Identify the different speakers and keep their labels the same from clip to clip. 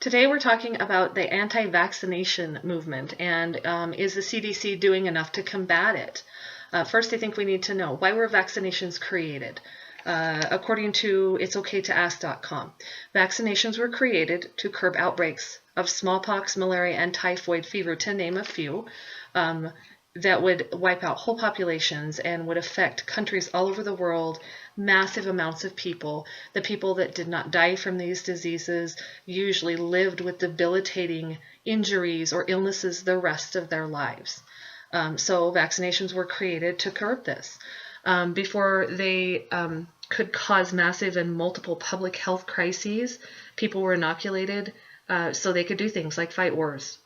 Speaker 1: Today we're talking about the anti-vaccination movement and is the CDC doing enough to combat it? First, I think we need to know, why were vaccinations created? According to itsokaytoask.com, vaccinations were created to curb outbreaks of smallpox, malaria, and typhoid fever, to name a few, that would wipe out whole populations and would affect countries all over the world, massive amounts of people. The people that did not die from these diseases usually lived with debilitating injuries or illnesses the rest of their lives. So vaccinations were created to curb this. Before they could cause massive and multiple public health crises, people were inoculated so they could do things like fight wars.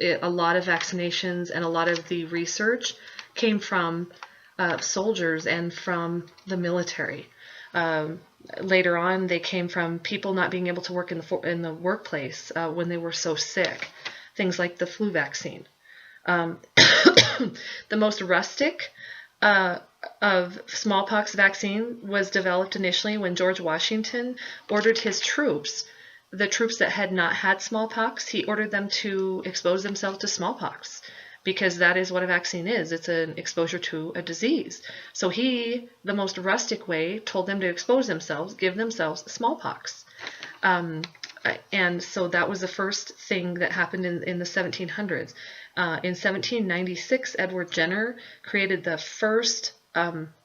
Speaker 1: A lot of vaccinations and a lot of the research came from soldiers and from the military. Later on, they came from people not being able to work in the workplace when they were so sick. Things like the flu vaccine. The most rustic of smallpox vaccine was developed initially when George Washington ordered his troops, the troops that had not had smallpox, he ordered them to expose themselves to smallpox, because that is what a vaccine is. It's an exposure to a disease. So he, the most rustic way, told them to expose themselves, give themselves smallpox. And so that was the first thing that happened in the 1700s. In 1796, Edward Jenner created the first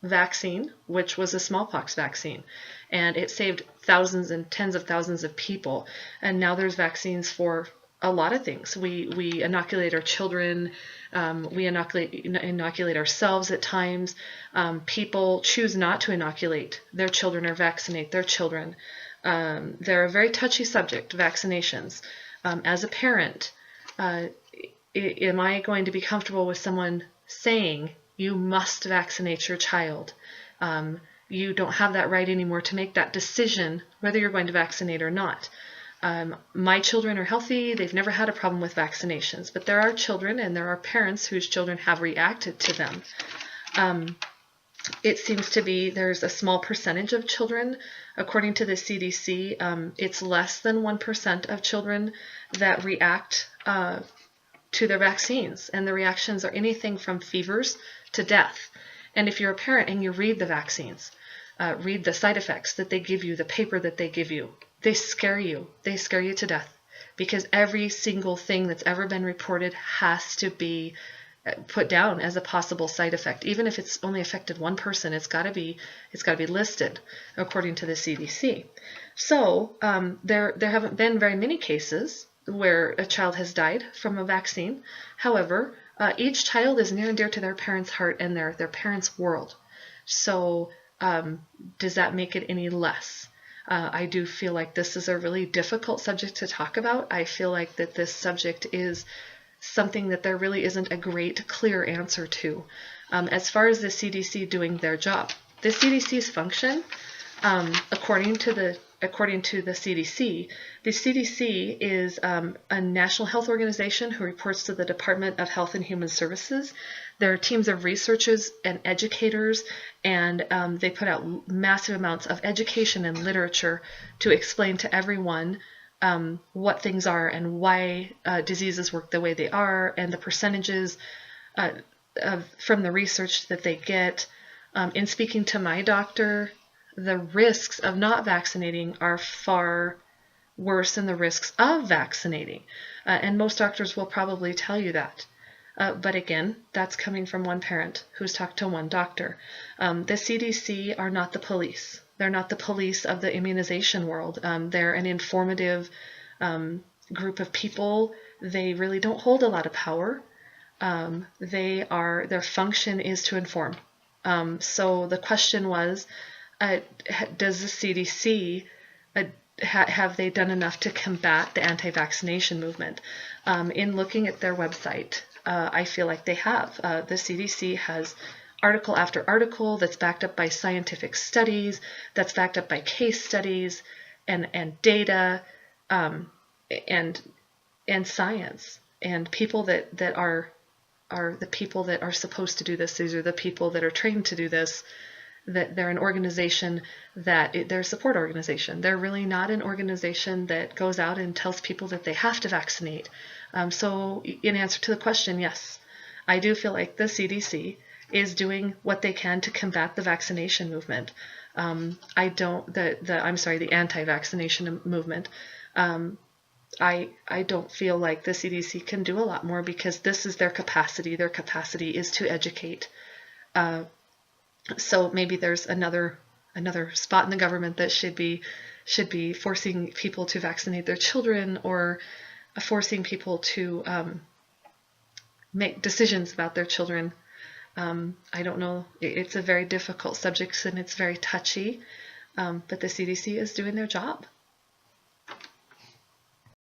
Speaker 1: vaccine, which was a smallpox vaccine, and it saved thousands and tens of thousands of people. And now there's vaccines for a lot of things. We inoculate our children, we inoculate ourselves at times. People choose not to inoculate their children or vaccinate their children. They're a very touchy subject, vaccinations. As a parent, am I going to be comfortable with someone saying you must vaccinate your child? You don't have that right anymore to make that decision whether you're going to vaccinate or not. My children are healthy. They've never had a problem with vaccinations, but there are children and there are parents whose children have reacted to them. It seems to be there's a small percentage of children, according to the CDC, it's less than 1% of children that react to their vaccines, and the reactions are anything from fevers to death. And if you're a parent and you read the vaccines, read the side effects that they give you, the paper that they give you, they scare you. They scare you to death, because every single thing that's ever been reported has to be put down as a possible side effect. Even if it's only affected one person, it's got to be listed according to the CDC. So there haven't been very many cases where a child has died from a vaccine. However, each child is near and dear to their parents' heart and their parents' world. So does that make it any less? I do feel like this is a really difficult subject to talk about. I feel like that this subject is something that there really isn't a great, clear answer to. As far as the CDC doing their job, the CDC's function, according to the CDC, the CDC is a national health organization who reports to the Department of Health and Human Services. There are teams of researchers and educators, and they put out massive amounts of education and literature to explain to everyone what things are and why diseases work the way they are, and the percentages from the research that they get. In speaking to my doctor, the risks of not vaccinating are far worse than the risks of vaccinating. And most doctors will probably tell you that. But again, that's coming from one parent who's talked to one doctor. The CDC are not the police. They're not the police of the immunization world. They're an informative group of people. They really don't hold a lot of power. Their function is to inform. So the question was, does the CDC, have they done enough to combat the anti-vaccination movement? In looking at their website, I feel like they have. The CDC has article after article that's backed up by scientific studies, that's backed up by case studies and data and science, and people that are the people that are supposed to do this. These are the people that are trained to do this. that they're an organization they're a support organization. They're really not an organization that goes out and tells people that they have to vaccinate. So in answer to the question, yes, I do feel like the CDC is doing what they can to combat the vaccination movement. The anti-vaccination movement. I don't feel like the CDC can do a lot more because this is their capacity. Their capacity is to educate. So maybe there's another spot in the government that should be forcing people to vaccinate their children, or forcing people to make decisions about their children. I don't know. It's a very difficult subject and it's very touchy, but the CDC is doing their job.